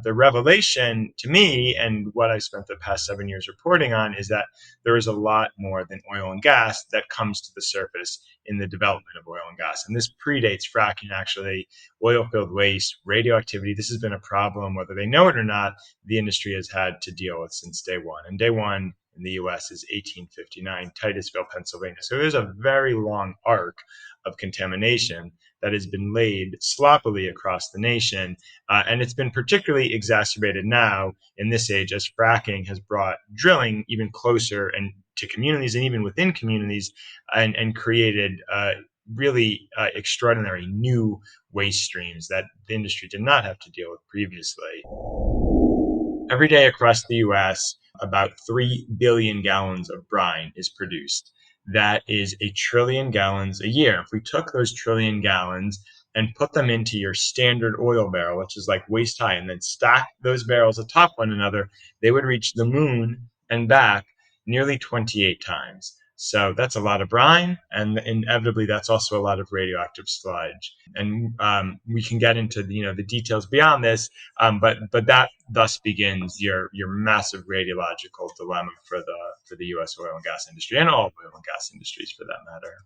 The revelation to me, and what I spent the past 7 years reporting on, is that there is a lot more than oil and gas that comes to the surface in the development of oil and gas. And this predates fracking, actually. Oil-filled waste, radioactivity, this has been a problem, whether they know it or not, the industry has had to deal with since day one. And day one in the U.S. is 1859, Titusville, Pennsylvania. So there's a very long arc of contamination that has been laid sloppily across the nation. And it's been particularly exacerbated now in this age as fracking has brought drilling even closer and to communities and even within communities and created really extraordinary new waste streams that the industry did not have to deal with previously. Every day across the U.S., about 3 billion gallons of brine is produced. That is 1 trillion gallons a year. If we took those trillion gallons and put them into your standard oil barrel, which is like waist high, and then stack those barrels atop one another, they would reach the moon and back nearly 28 times. So that's a lot of brine, and inevitably that's also a lot of radioactive sludge. And we can get into the details beyond this, but that thus begins your massive radiological dilemma for the U.S. oil and gas industry, and all oil and gas industries for that matter.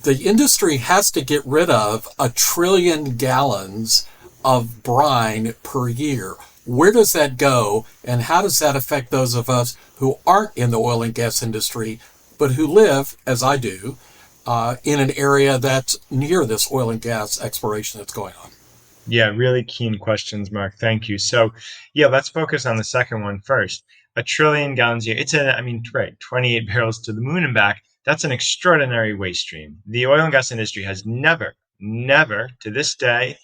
The industry has to get rid of 1 trillion gallons of brine per year. Where does that go, and how does that affect those of us who aren't in the oil and gas industry, but who live, as I do, in an area that's near this oil and gas exploration that's going on? Yeah, really keen questions, Mark. Thank you. So, let's focus on the second one first. 1 trillion gallons a year. 28 barrels to the moon and back. That's an extraordinary waste stream. The oil and gas industry has never to this day,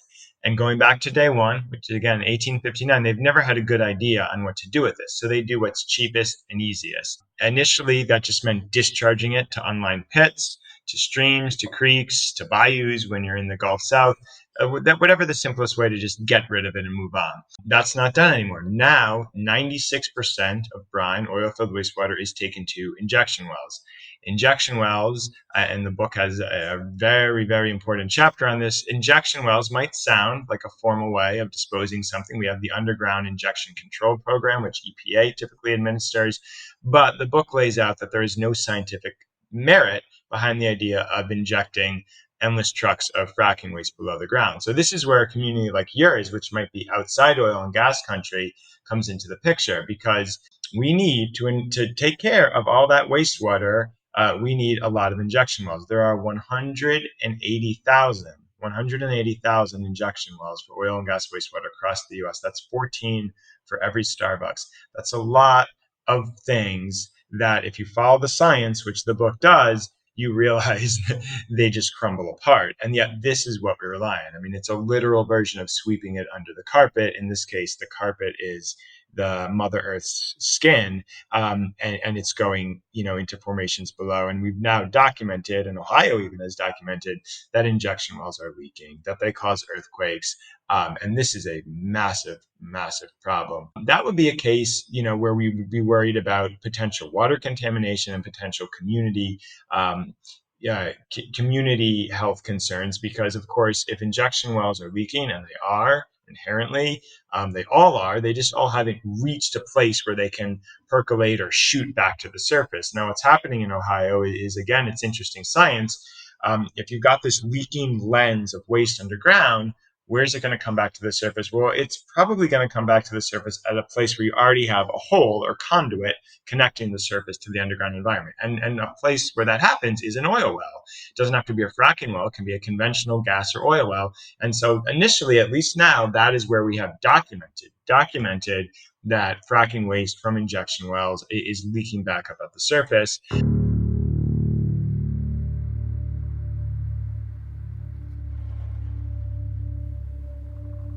and going back to day one, which is again 1859, they've never had a good idea on what to do with this. So they do what's cheapest and easiest. Initially, that just meant discharging it to unlined pits, to streams, to creeks, to bayous when you're in the Gulf South, whatever the simplest way to just get rid of it and move on. That's not done anymore. Now, 96% of brine, oil-filled wastewater, is taken to injection wells. Injection wells, and the book has a very, very important chapter on this. Injection wells might sound like a formal way of disposing something. We have the Underground Injection Control Program, which EPA typically administers, but the book lays out that there is no scientific merit behind the idea of injecting endless trucks of fracking waste below the ground. So this is where a community like yours, which might be outside oil and gas country, comes into the picture, because we need to take care of all that wastewater. We need a lot of injection wells. There are 180,000 injection wells for oil and gas wastewater across the U.S. That's 14 for every Starbucks. That's a lot of things that, if you follow the science, which the book does, you realize they just crumble apart. And yet this is what we rely on. I mean, it's a literal version of sweeping it under the carpet. In this case, the carpet is the Mother Earth's skin, and it's going, into formations below. And we've now documented, and Ohio even has documented, that injection wells are leaking, that they cause earthquakes. And this is a massive, massive problem. That would be a case, where we would be worried about potential water contamination and potential community health concerns, because, of course, if injection wells are leaking, and they are, inherently, they all are, they just all haven't reached a place where they can percolate or shoot back to the surface. Now, what's happening in Ohio is, again, it's interesting science. If you've got this leaking lens of waste underground, where's it going to come back to the surface? Well, it's probably going to come back to the surface at a place where you already have a hole or conduit connecting the surface to the underground environment. And a place where that happens is an oil well. It doesn't have to be a fracking well. It can be a conventional gas or oil well. And so initially, at least now, that is where we have documented that fracking waste from injection wells is leaking back up at the surface.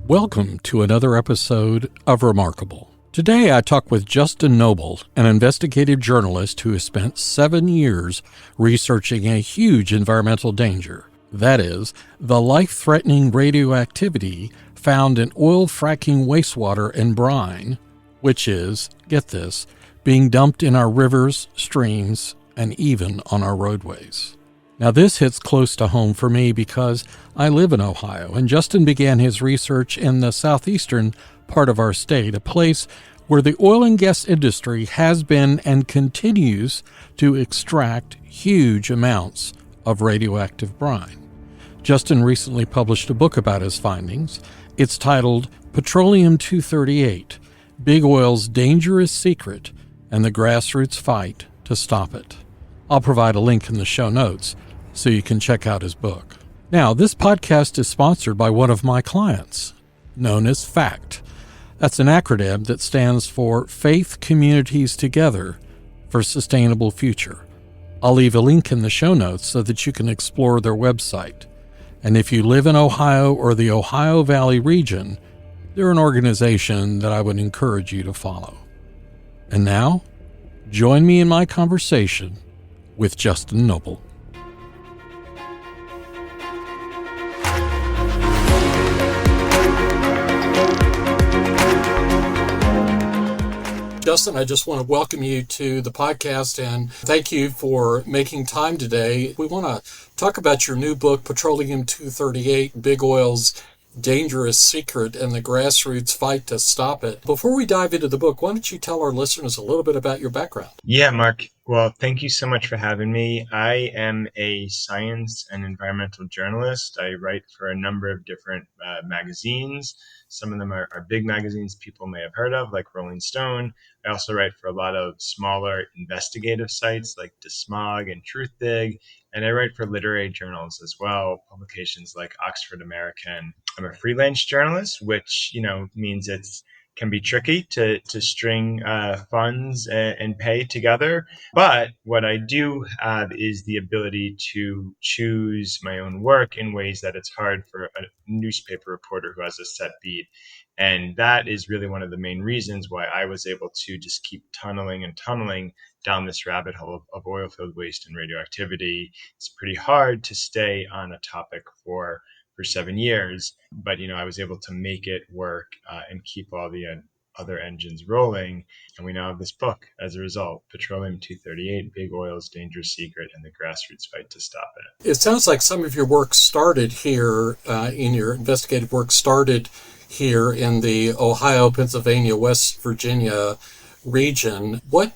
Welcome to another episode of Remarkable. Today I talk with Justin Nobel, an investigative journalist who has spent 7 years researching a huge environmental danger. That is, the life-threatening radioactivity found in oil fracking wastewater and brine, which is, get this, being dumped in our rivers, streams, and even on our roadways. Now, this hits close to home for me because I live in Ohio, and Justin began his research in the southeastern part of our state, a place where the oil and gas industry has been and continues to extract huge amounts of radioactive brine. Justin recently published a book about his findings. It's titled Petroleum 238, Big Oil's Dangerous Secret and the Grassroots Fight to Stop It. I'll provide a link in the show notes so you can check out his book. Now, this podcast is sponsored by one of my clients, known as FACT. That's an acronym that stands for Faith Communities Together for Sustainable Future. I'll leave a link in the show notes so that you can explore their website. And if you live in Ohio or the Ohio Valley region, they're an organization that I would encourage you to follow. And now, join me in my conversation with Justin Nobel. Justin, I just want to welcome you to the podcast and thank you for making time today. We want to talk about your new book, Petroleum 238, Big Oil's Dangerous Secret and the Grassroots Fight to Stop It. Before we dive into the book, why don't you tell our listeners a little bit about your background? Yeah, Mark. Well, thank you so much for having me. I am a science and environmental journalist. I write for a number of different magazines. Some of them are big magazines people may have heard of, like Rolling Stone. I also write for a lot of smaller investigative sites like DeSmog and Truthdig. And I write for literary journals as well, publications like Oxford American. I'm a freelance journalist, which, means it's can be tricky to string funds and pay together. But what I do have is the ability to choose my own work in ways that it's hard for a newspaper reporter who has a set beat. And that is really one of the main reasons why I was able to just keep tunneling down this rabbit hole of oil field waste and radioactivity. It's pretty hard to stay on a topic for 7 years, but I was able to make it work and keep all the other engines rolling. And we now have this book as a result, Petroleum 238, Big Oil's Dangerous Secret and the Grassroots Fight to Stop It. It sounds like some of your work started here, in your investigative work started here in the Ohio, Pennsylvania, West Virginia region. What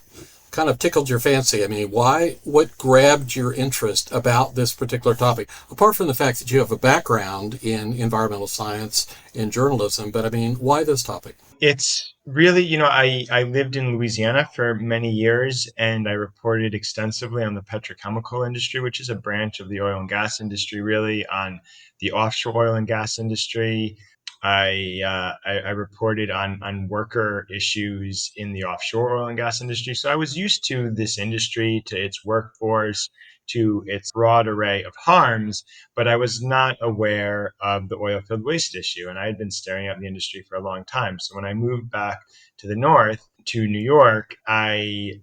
kind of tickled your fancy? I mean, what grabbed your interest about this particular topic? Apart from the fact that you have a background in environmental science and journalism, but I mean, why this topic? It's really, I lived in Louisiana for many years and I reported extensively on the petrochemical industry, which is a branch of the oil and gas industry, really, on the offshore oil and gas industry. I reported on worker issues in the offshore oil and gas industry. So I was used to this industry, to its workforce, to its broad array of harms, but I was not aware of the oil field waste issue. And I had been staring at the industry for a long time. So when I moved back to the north, to New York, I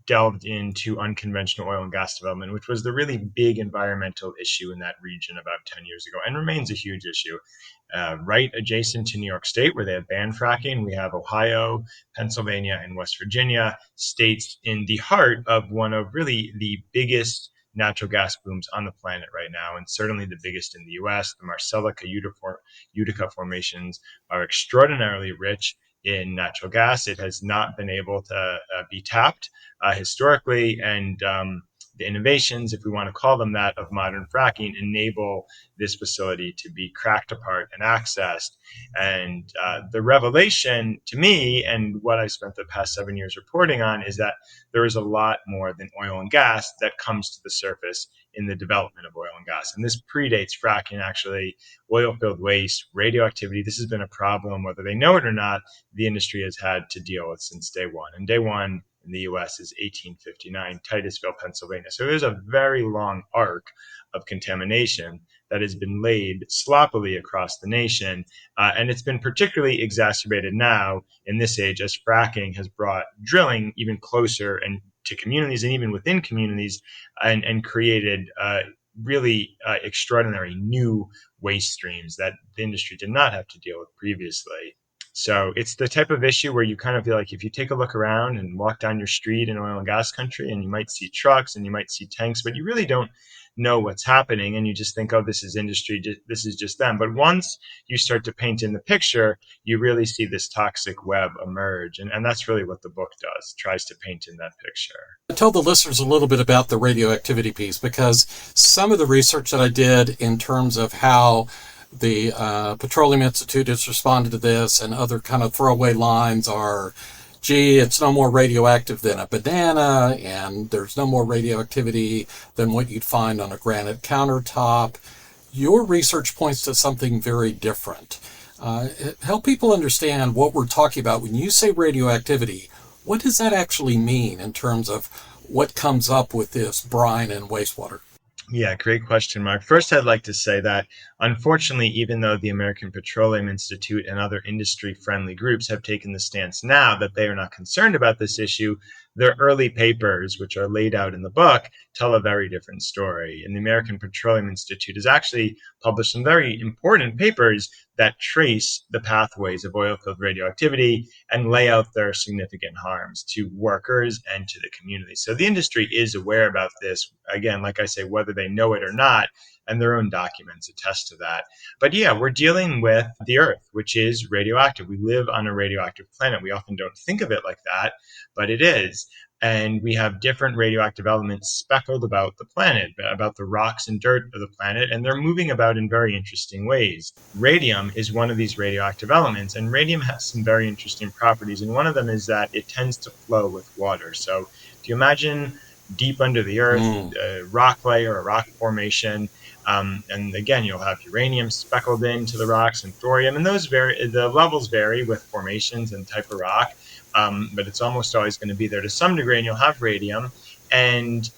delved into unconventional oil and gas development, which was the really big environmental issue in that region about 10 years ago and remains a huge issue. Right adjacent to New York State, where they have banned fracking, we have Ohio, Pennsylvania, and West Virginia, states in the heart of one of really the biggest natural gas booms on the planet right now, and certainly the biggest in the U.S. The Marcellus Utica formations are extraordinarily rich in natural gas. It has not been able to be tapped historically, and the innovations, if we want to call them that, of modern fracking enable this facility to be cracked apart and accessed. And the revelation to me, and what I spent the past 7 years reporting on, is that there is a lot more than oil and gas that comes to the surface in the development of oil and gas. And this predates fracking, actually. Oil field waste, radioactivity, this has been a problem, whether they know it or not, the industry has had to deal with since day one. And day one in the U.S. is 1859, Titusville, Pennsylvania. So there's a very long arc of contamination that has been laid sloppily across the nation. And it's been particularly exacerbated now in this age as fracking has brought drilling even closer and to communities and even within communities and created really extraordinary new waste streams that the industry did not have to deal with previously. So it's the type of issue where you kind of feel like if you take a look around and walk down your street in oil and gas country, and you might see trucks and you might see tanks, but you really don't know what's happening, and you just think, oh, this is industry, this is just them. But once you start to paint in the picture, you really see this toxic web emerge. And that's really what the book does, tries to paint in that picture. Tell the listeners a little bit about the radioactivity piece, because some of the research that I did in terms of how the Petroleum Institute has responded to this and other kind of throwaway lines are, gee, it's no more radioactive than a banana, and there's no more radioactivity than what you'd find on a granite countertop. Your research points to something very different. Help people understand what we're talking about. When you say radioactivity, what does that actually mean in terms of what comes up with this brine and wastewater? Yeah, great question, Mark. First, I'd like to say that unfortunately, even though the American Petroleum Institute and other industry-friendly groups have taken the stance now that they are not concerned about this issue, their early papers, which are laid out in the book, tell a very different story. And the American Petroleum Institute has actually published some very important papers that trace the pathways of oil-filled radioactivity and lay out their significant harms to workers and to the community. So the industry is aware about this, again, like I say, whether they know it or not, and their own documents attest to that. But yeah, we're dealing with the Earth, which is radioactive. We live on a radioactive planet. We often don't think of it like that, but it is. And we have different radioactive elements speckled about the planet, about the rocks and dirt of the planet, and they're moving about in very interesting ways. Radium is one of these radioactive elements, and radium has some very interesting properties, and one of them is that it tends to flow with water. So if you imagine deep under the earth, a rock layer, a rock formation, and again, you'll have uranium speckled into the rocks and thorium, and those vary. The levels vary with formations and type of rock, but it's almost always going to be there to some degree. And you'll have radium, and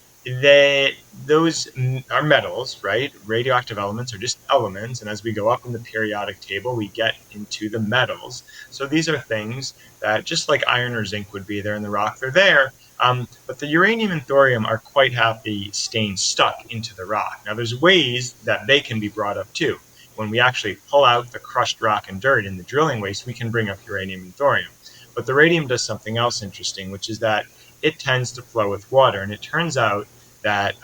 those are metals, right? Radioactive elements are just elements, and as we go up in the periodic table, we get into the metals. So these are things that, just like iron or zinc would be there in the rock, they're there. But the uranium and thorium are quite happy staying stuck into the rock. Now, there's ways that they can be brought up too. When we actually pull out the crushed rock and dirt in the drilling waste, we can bring up uranium and thorium. But the radium does something else interesting, which is that it tends to flow with water. And it turns out that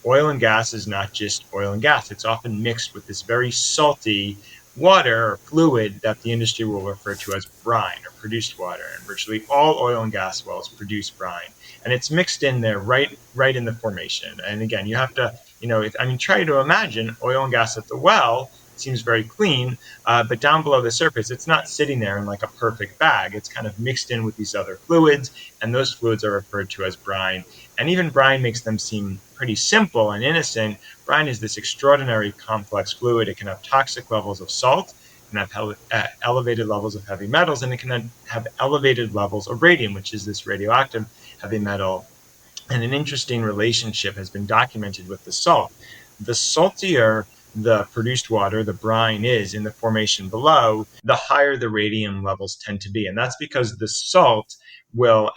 oil and gas is not just oil and gas. It's often mixed with this very salty water or fluid that the industry will refer to as brine or produced water. And virtually all oil and gas wells produce brine. And it's mixed in there right in the formation. And again, you have to, try to imagine oil and gas at the well. Seems very clean, but down below the surface, it's not sitting there in like a perfect bag. It's kind of mixed in with these other fluids, and those fluids are referred to as brine. And even brine makes them seem pretty simple and innocent. Brine is this extraordinary complex fluid. It can have toxic levels of salt, it can have elevated levels of heavy metals, and it can have elevated levels of radium, which is this radioactive heavy metal. And an interesting relationship has been documented with the salt. The saltier the produced water, the brine, is in the formation below, the higher the radium levels tend to be. And that's because the salts will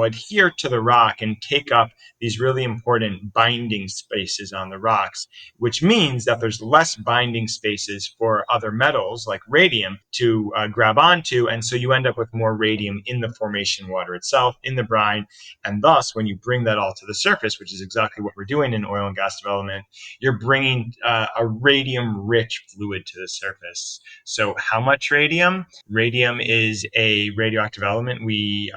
adhere to the rock and take up these really important binding spaces on the rocks, which means that there's less binding spaces for other metals like radium to grab onto. And so you end up with more radium in the formation water itself, in the brine. And thus, when you bring that all to the surface, which is exactly what we're doing in oil and gas development, you're bringing a radium-rich fluid to the surface. So how much radium? Radium is a radioactive element we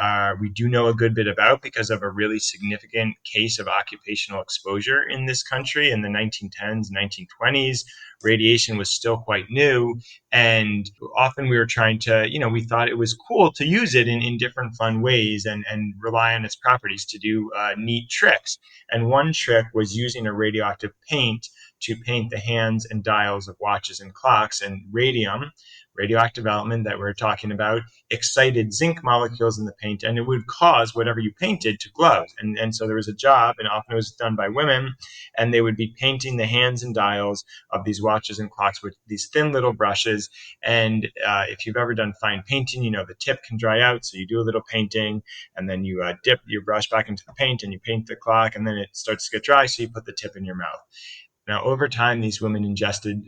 do know a good bit about because of a really significant case of occupational exposure in this country in the 1910s, 1920s. Radiation was still quite new, and often we were trying to, we thought it was cool to use it in different fun ways and rely on its properties to do neat tricks. And one trick was using a radioactive paint to paint the hands and dials of watches and clocks. And radium, radioactive element that we're talking about, excited zinc molecules in the paint, and it would cause whatever you painted to glow. And so there was a job, and often it was done by women, and they would be painting the hands and dials of these watches and clocks with these thin little brushes. And if you've ever done fine painting, the tip can dry out, so you do a little painting, and then you dip your brush back into the paint, and you paint the clock, and then it starts to get dry, so you put the tip in your mouth. Now, over time, these women ingested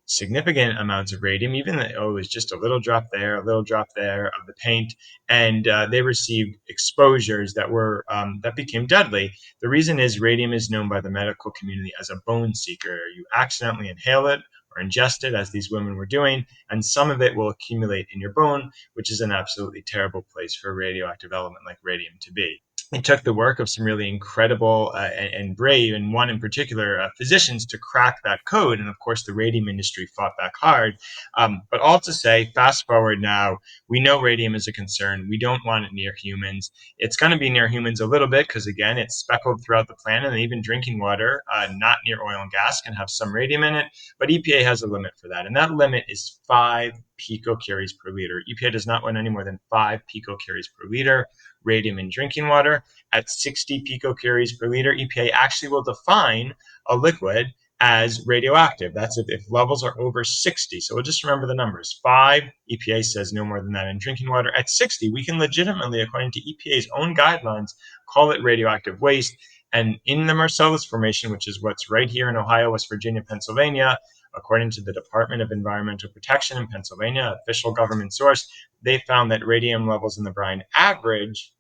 significant amounts of radium, even though it was just a little drop there, a little drop there of the paint, and they received exposures that became deadly. The reason is radium is known by the medical community as a bone seeker. You accidentally inhale it or ingest it, as these women were doing, and some of it will accumulate in your bone, which is an absolutely terrible place for a radioactive element like radium to be. It took the work of some really incredible and brave, and one in particular, physicians to crack that code. And of course, the radium industry fought back hard. But all to say, fast forward now, we know radium is a concern. We don't want it near humans. It's going to be near humans a little bit because, again, it's speckled throughout the planet, and even drinking water, not near oil and gas, can have some radium in it. But EPA has a limit for that, and that limit is 5 picocuries per liter. EPA does not want any more than 5 picocuries per liter radium in drinking water. At 60 picocuries per liter, EPA actually will define a liquid as radioactive. That's if levels are over 60. So we'll just remember the numbers. 5, EPA says no more than that in drinking water. At 60, we can legitimately, according to EPA's own guidelines, call it radioactive waste. And in the Marcellus Formation, which is what's right here in Ohio, West Virginia, Pennsylvania, according to the Department of Environmental Protection in Pennsylvania, official government source, they found that radium levels in the brine average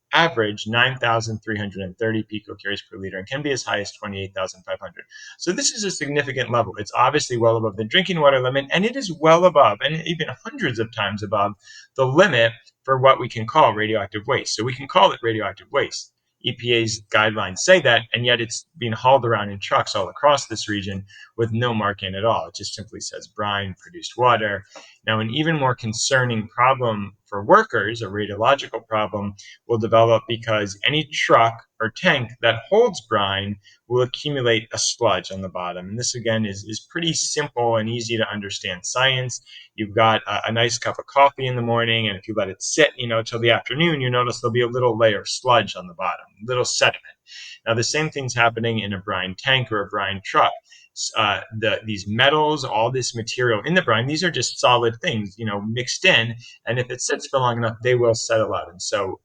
9,330 picocuries per liter and can be as high as 28,500. So this is a significant level. It's obviously well above the drinking water limit, and it is well above, and even hundreds of times above, the limit for what we can call radioactive waste. So we can call it radioactive waste. EPA's guidelines say that, and yet it's being hauled around in trucks all across this region with no marking at all. It just simply says brine, produced water. Now, an even more concerning problem for workers, a radiological problem, will develop because any truck or tank that holds brine will accumulate a sludge on the bottom. And this, again, is pretty simple and easy to understand science. You've got a nice cup of coffee in the morning, and if you let it sit, till the afternoon, you notice there'll be a little layer of sludge on the bottom, little sediment. Now, the same thing's happening in a brine tank or a brine truck. These metals, all this material in the brine, these are just solid things, mixed in. And if it sits for long enough, they will settle out. And so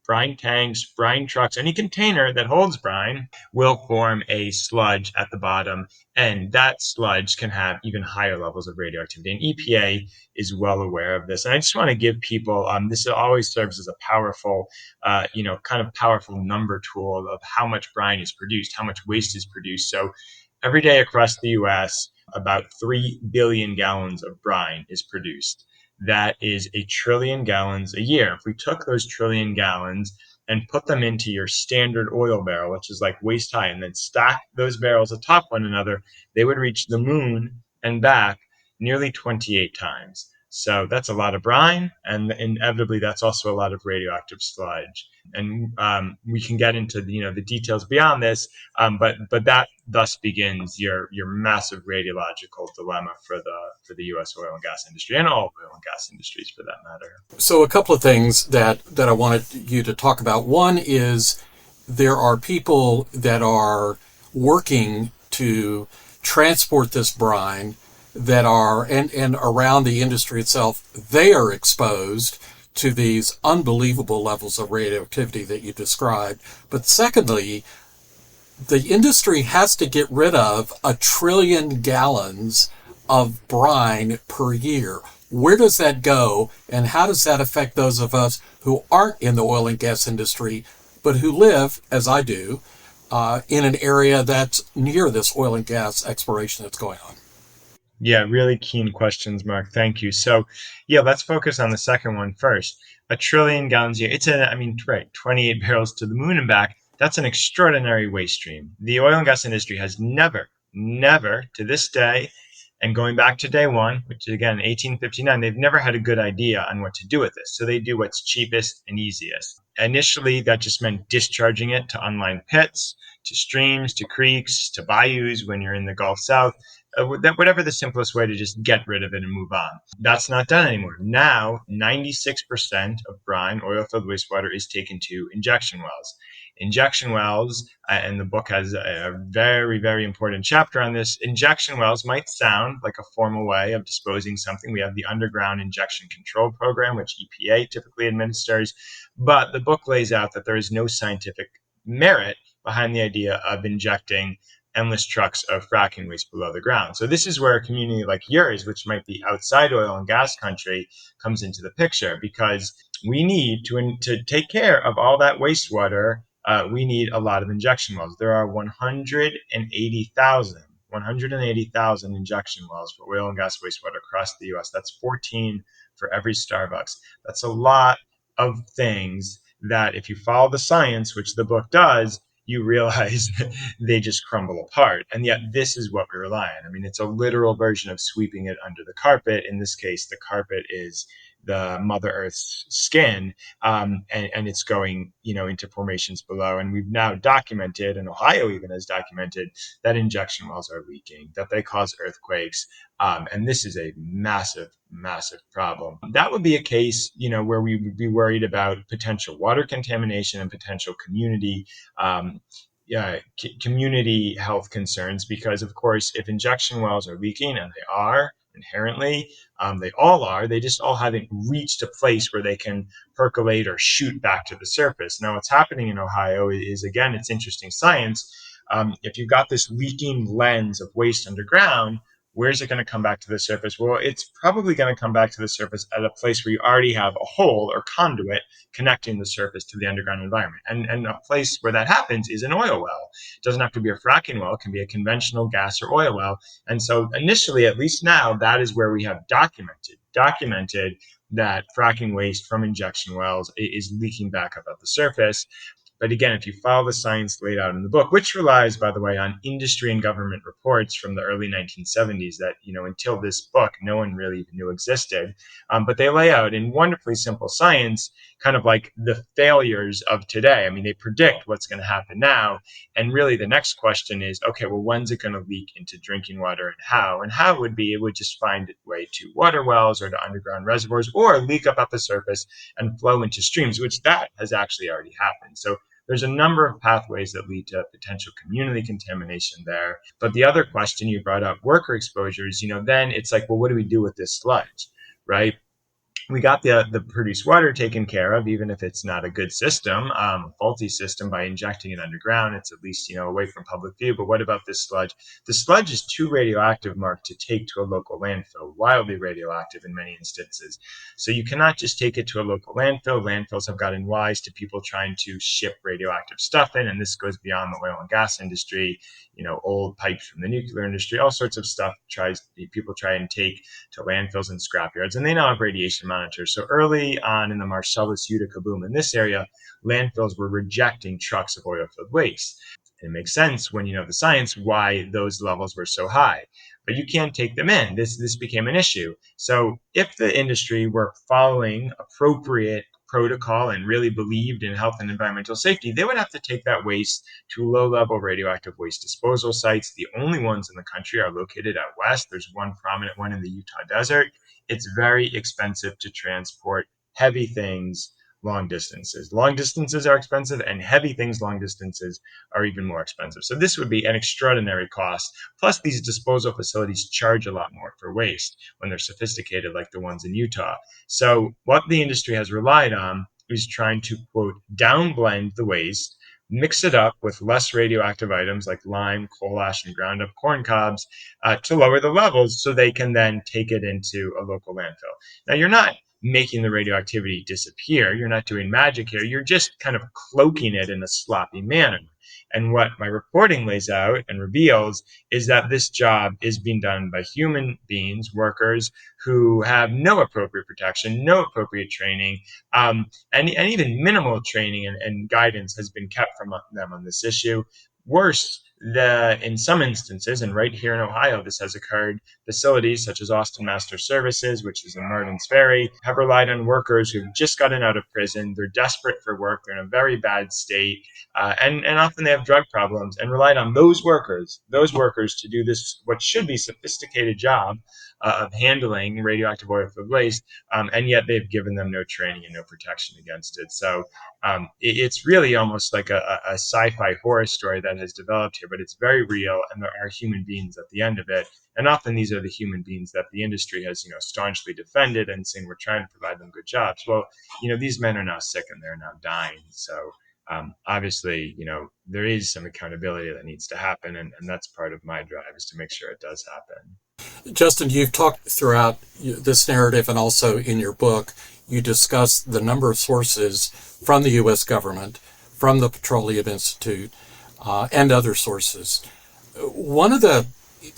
brine tanks, brine trucks, any container that holds brine will form a sludge at the bottom. And that sludge can have even higher levels of radioactivity. And EPA is well aware of this. And I just want to give people, this always serves as a powerful, kind of powerful number tool of how much brine is produced, how much waste is produced. So every day across the U.S., about 3 billion gallons of brine is produced. That is 1 trillion gallons a year. If we took those trillion gallons and put them into your standard oil barrel, which is like waist high, and then stack those barrels atop one another, they would reach the moon and back nearly 28 times. So that's a lot of brine, and inevitably that's also a lot of radioactive sludge. And we can get into the details beyond this, but that thus begins your massive radiological dilemma for the U.S. oil and gas industry, and all oil and gas industries for that matter. So a couple of things that I wanted you to talk about. One is there are people that are working to transport this brine that are, and around the industry itself, they are exposed to these unbelievable levels of radioactivity that you described. But secondly, the industry has to get rid of 1 trillion gallons of brine per year. Where does that go, and how does that affect those of us who aren't in the oil and gas industry, but who live, as I do, in an area that's near this oil and gas exploration that's going on? Yeah, really keen questions, Mark. Thank you. So, let's focus on the second one first. 1 trillion gallons a year. Right, 28 barrels to the moon and back. That's an extraordinary waste stream. The oil and gas industry has never to this day, and going back to day one, which again, 1859, they've never had a good idea on what to do with this. So they do what's cheapest and easiest. Initially, that just meant discharging it to unlined pits, to streams, to creeks, to bayous when you're in the Gulf South. Whatever the simplest way to just get rid of it and move on. That's not done anymore. Now, 96% of brine, oil-filled wastewater, is taken to injection wells. Injection wells, and the book has a very, very important chapter on this. Injection wells might sound like a formal way of disposing something. We have the underground injection control program, which EPA typically administers. But the book lays out that there is no scientific merit behind the idea of injecting endless trucks of fracking waste below the ground. So this is where a community like yours, which might be outside oil and gas country, comes into the picture, because we need to take care of all that wastewater. We need a lot of injection wells. There are 180,000 injection wells for oil and gas wastewater across the US. That's 14 for every Starbucks. That's a lot of things that, if you follow the science, which the book does, you realize they just crumble apart. And yet this is what we rely on. I mean, it's a literal version of sweeping it under the carpet. In this case, the carpet is the Mother Earth's skin, and it's going, into formations below. And we've now documented, and Ohio even has documented, that injection wells are leaking, that they cause earthquakes, and this is a massive, massive problem. That would be a case, where we would be worried about potential water contamination and potential community health concerns, because, of course, if injection wells are leaking, and they are inherently, they all are, they just all haven't reached a place where they can percolate or shoot back to the surface. Now, what's happening in Ohio is, again, it's interesting science. If you've got this leaking lens of waste underground, where's it going to come back to the surface? Well, it's probably going to come back to the surface at a place where you already have a hole or conduit connecting the surface to the underground environment. And a place where that happens is an oil well. It doesn't have to be a fracking well. It can be a conventional gas or oil well. And so initially, at least now, that is where we have documented that fracking waste from injection wells is leaking back up at the surface. But again, if you follow the science laid out in the book, which relies, by the way, on industry and government reports from the early 1970s that, until this book, no one really even knew existed. But they lay out in wonderfully simple science kind of like the failures of today. I mean, they predict what's going to happen now. And really the next question is, okay, well, when's it going to leak into drinking water, and how? And how would be, it would just find its way to water wells or to underground reservoirs, or leak up at the surface and flow into streams, which that has actually already happened. So there's a number of pathways that lead to potential community contamination there. But the other question you brought up, worker exposures, then it's like, well, what do we do with this sludge, right? We got the produced water taken care of, even if it's not a good system, a faulty system. By injecting it underground, it's at least, away from public view. But what about this sludge? The sludge is too radioactive, Mark, to take to a local landfill, wildly radioactive in many instances. So you cannot just take it to a local landfill. Landfills have gotten wise to people trying to ship radioactive stuff in, and this goes beyond the oil and gas industry. Old pipes from the nuclear industry, all sorts of stuff people try and take to landfills and scrapyards, and they now have radiation monitors. So early on in the Marcellus Utica boom in this area, landfills were rejecting trucks of oil-filled waste. And it makes sense when you know the science why those levels were so high. But you can't take them in. This became an issue. So if the industry were following appropriate protocol and really believed in health and environmental safety, they would have to take that waste to low-level radioactive waste disposal sites. The only ones in the country are located out west. There's one prominent one in the Utah desert. It's very expensive to transport heavy things long distances. Long distances are expensive, and heavy things long distances are even more expensive. So this would be an extraordinary cost. Plus, these disposal facilities charge a lot more for waste when they're sophisticated, like the ones in Utah. So what the industry has relied on is trying to, quote, downblend the waste, mix it up with less radioactive items like lime, coal ash, and ground up corn cobs to lower the levels so they can then take it into a local landfill. Now, you're not making the radioactivity disappear. You're not doing magic here. You're just kind of cloaking it in a sloppy manner. And what my reporting lays out and reveals is that this job is being done by human beings, workers who have no appropriate protection, no appropriate training, and even minimal training and guidance has been kept from them on this issue. Worse, in some instances, and right here in Ohio, this has occurred, facilities such as Austin Master Services, which is in Martins Ferry, have relied on workers who've just gotten out of prison. They're desperate for work. They're in a very bad state. And often they have drug problems, and relied on those workers to do this, what should be sophisticated job of handling radioactive oil-filled waste, and yet they've given them no training and no protection against it. So it's really almost like a sci-fi horror story that has developed here, but it's very real, and there are human beings at the end of it. And often these are the human beings that the industry has, staunchly defended and saying we're trying to provide them good jobs. Well, these men are now sick and they're now dying. So Obviously, there is some accountability that needs to happen, and that's part of my drive is to make sure it does happen. Justin, you've talked throughout this narrative and also in your book, you discuss the number of sources from the U.S. government, from the Petroleum Institute, and other sources. One of the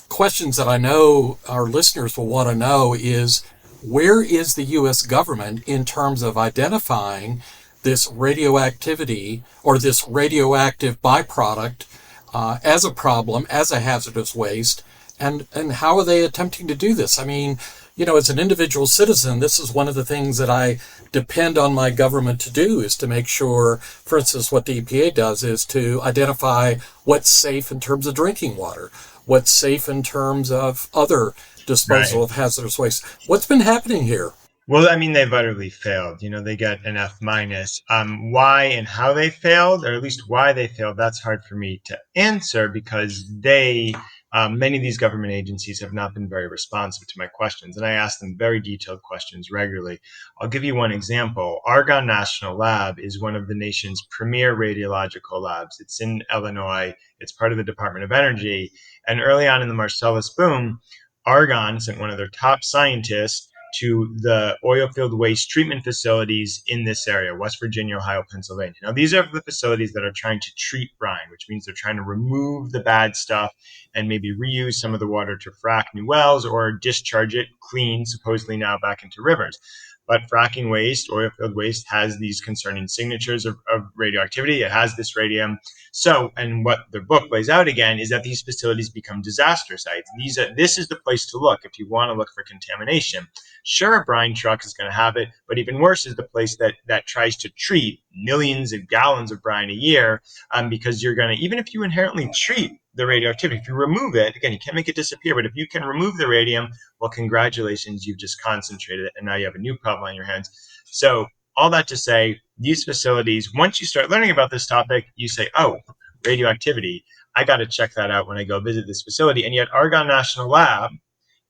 questions that I know our listeners will want to know is where is the U.S. government in terms of identifying this radioactivity or this radioactive byproduct as a problem, as a hazardous waste, and how are they attempting to do this? I mean, as an individual citizen, this is one of the things that I depend on my government to do is to make sure, for instance, what the EPA does is to identify what's safe in terms of drinking water, what's safe in terms of other disposal Right. of hazardous waste. What's been happening here? Well, I mean, they've utterly failed. They get an F minus. Why and how they failed, or at least why they failed, that's hard for me to answer because many of these government agencies have not been very responsive to my questions, and I ask them very detailed questions regularly. I'll give you one example. Argonne National Lab is one of the nation's premier radiological labs. It's in Illinois. It's part of the Department of Energy. And early on in the Marcellus boom, Argonne sent one of their top scientists to the oil field waste treatment facilities in this area, West Virginia, Ohio, Pennsylvania. Now, these are the facilities that are trying to treat brine, which means they're trying to remove the bad stuff and maybe reuse some of the water to frack new wells or discharge it clean, supposedly now back into rivers. But fracking waste, oil field waste, has these concerning signatures of radioactivity. It has this radium. So, and what the book lays out again is that these facilities become disaster sites. This is the place to look if you want to look for contamination. Sure, a brine truck is going to have it, but even worse is the place that tries to treat millions of gallons of brine a year, because you're going to, even if you inherently treat the radioactivity, if you remove it, again, you can't make it disappear, but if you can remove the radium, well, congratulations, you've just concentrated it, and now you have a new problem on your hands. So all that to say, these facilities, once you start learning about this topic, you say, oh, radioactivity, I got to check that out when I go visit this facility. And yet Argonne National Lab,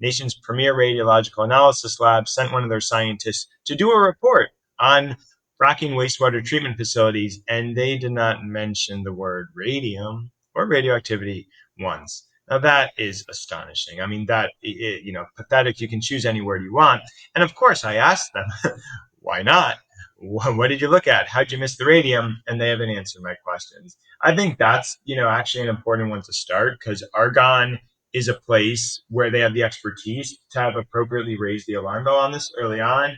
nation's premier radiological analysis lab, sent one of their scientists to do a report on fracking wastewater treatment facilities, and they did not mention the word radium or radioactivity once. Now that is astonishing. I mean, pathetic. You can choose any word you want. And of course, I asked them, why not? What did you look at? How'd you miss the radium? And they haven't answered my questions. I think that's, actually an important one to start because Argonne is a place where they have the expertise to have appropriately raised the alarm bell on this early on.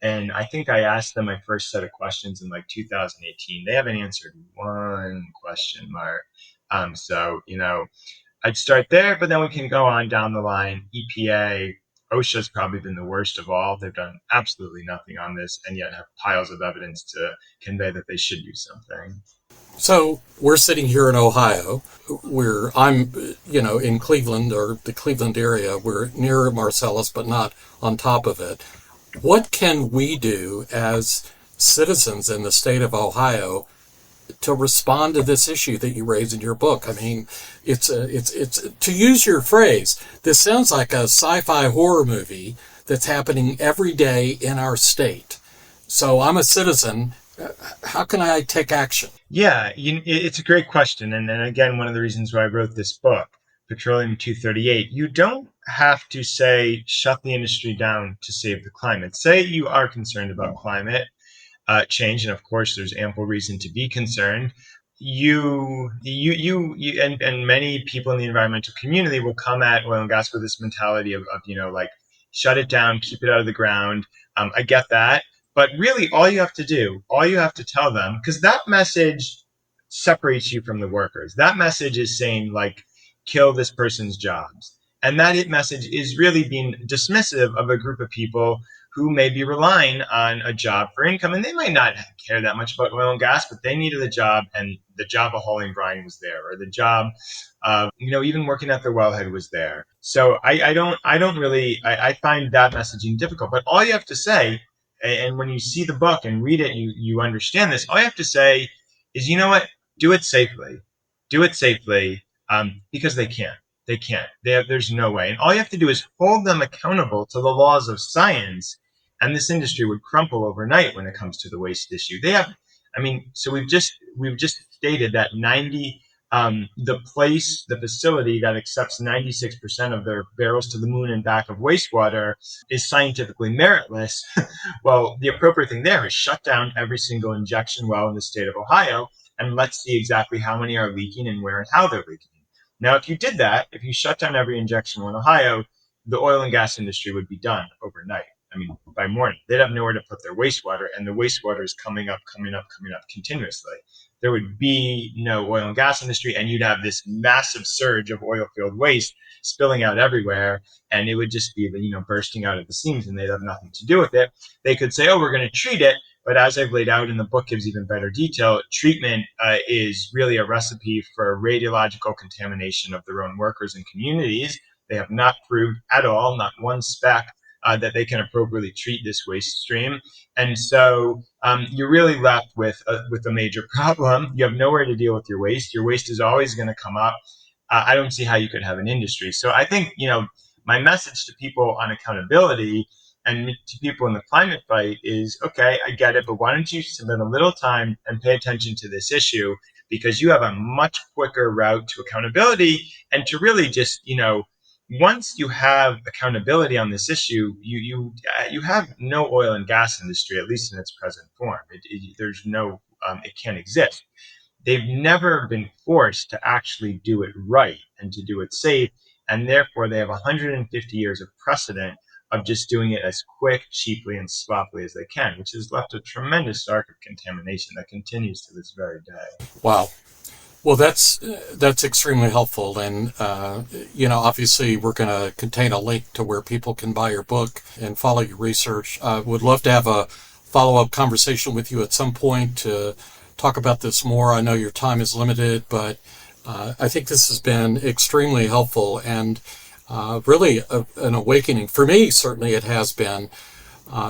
And I think I asked them my first set of questions in like 2018. They haven't answered one question, Mark. So, I'd start there, but then we can go on down the line. EPA, OSHA's probably been the worst of all. They've done absolutely nothing on this and yet have piles of evidence to convey that they should do something. So we're sitting here in Ohio. I'm, in Cleveland or the Cleveland area. We're near Marcellus, but not on top of it. What can we do as citizens in the state of Ohio to respond to this issue that you raise in your book? I mean, it's to use your phrase, this sounds like a sci-fi horror movie that's happening every day in our state. So I'm a citizen. How can I take action? Yeah, it's a great question. And again, one of the reasons why I wrote this book, Petroleum 238, you don't have to say, shut the industry down to save the climate. Say you are concerned about climate change, and of course, there's ample reason to be concerned. And many people in the environmental community will come at oil and gas with this mentality of like, shut it down, keep it out of the ground. I get that. But really, all you have to tell them, because that message separates you from the workers. That message is saying, like, kill this person's jobs. And that message is really being dismissive of a group of people who may be relying on a job for income. And they might not care that much about oil and gas, but they needed a job, and the job of hauling brine was there, or the job of, even working at the wellhead was there. So I find that messaging difficult. But all you have to say, and when you see the book and read it, you understand this. All you have to say is, you know what? Do it safely. Do it safely, because they can't. They can't. There's no way. And all you have to do is hold them accountable to the laws of science, and this industry would crumple overnight when it comes to the waste issue. I mean, so we've just stated that the facility that accepts 96% of their barrels to the moon and back of wastewater is scientifically meritless. Well, the appropriate thing there is shut down every single injection well in the state of Ohio, and let's see exactly how many are leaking and where and how they're leaking. Now, if you did that, if you shut down every injection well in Ohio, the oil and gas industry would be done overnight. I mean, by morning, they'd have nowhere to put their wastewater, and the wastewater is coming up continuously. There would be no oil and gas industry, and you'd have this massive surge of oil field waste spilling out everywhere, and it would just be, bursting out at the seams, and they'd have nothing to do with it. They could say, oh, we're going to treat it, but as I've laid out in the book, gives even better detail. Treatment is really a recipe for radiological contamination of their own workers and communities. They have not proved at all, not one speck, that they can appropriately treat this waste stream. And so you're really left with a major problem. You have nowhere to deal with your waste. Your waste is always going to come up. I don't see how you could have an industry. So I think, my message to people on accountability and to people in the climate fight is, okay, I get it, but why don't you spend a little time and pay attention to this issue, because you have a much quicker route to accountability and to really just, once you have accountability on this issue, you have no oil and gas industry, at least in its present form. There's no, it can't exist. They've never been forced to actually do it right and to do it safe, and therefore they have 150 years of precedent of just doing it as quick, cheaply, and sloppily as they can, which has left a tremendous arc of contamination that continues to this very day. Wow. Well, that's extremely helpful, and obviously we're going to contain a link to where people can buy your book and follow your research. Would love to have a follow-up conversation with you at some point to talk about this more. I know your time is limited, but I think this has been extremely helpful and really an awakening for me. Certainly, it has been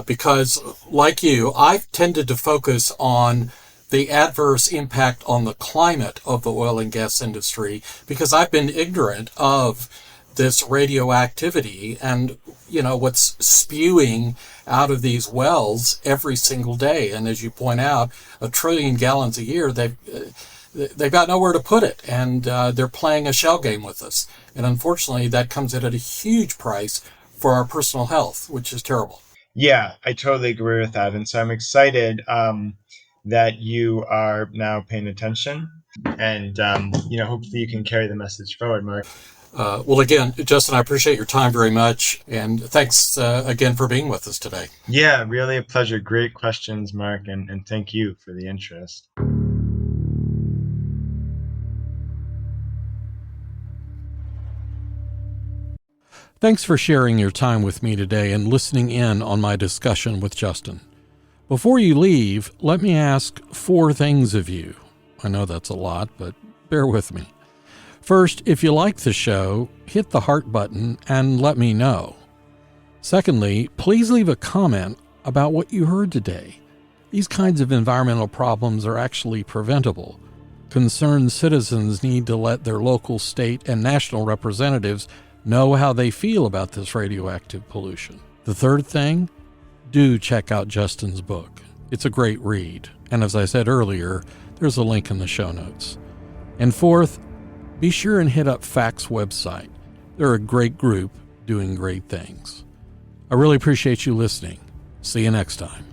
because, like you, I've tended to focus on the adverse impact on the climate of the oil and gas industry because I've been ignorant of this radioactivity and, what's spewing out of these wells every single day. And as you point out, 1 trillion gallons a year, they've got nowhere to put it. And they're playing a shell game with us. And unfortunately, that comes at a huge price for our personal health, which is terrible. Yeah, I totally agree with that. And so I'm excited that you are now paying attention, and hopefully you can carry the message forward, Mark. Well, again, Justin, I appreciate your time very much, and thanks again for being with us today. Yeah, really a pleasure. Great questions, Mark, and thank you for the interest. Thanks for sharing your time with me today and listening in on my discussion with Justin. Before you leave, let me ask 4 things of you. I know that's a lot, but bear with me. First, if you like the show, hit the heart button and let me know. Secondly, please leave a comment about what you heard today. These kinds of environmental problems are actually preventable. Concerned citizens need to let their local, state, and national representatives know how they feel about this radioactive pollution. The third thing, do check out Justin's book. It's a great read, and as I said earlier, there's a link in the show notes. And fourth, be sure and hit up FACT's website. They're a great group doing great things. I really appreciate you listening. See you next time.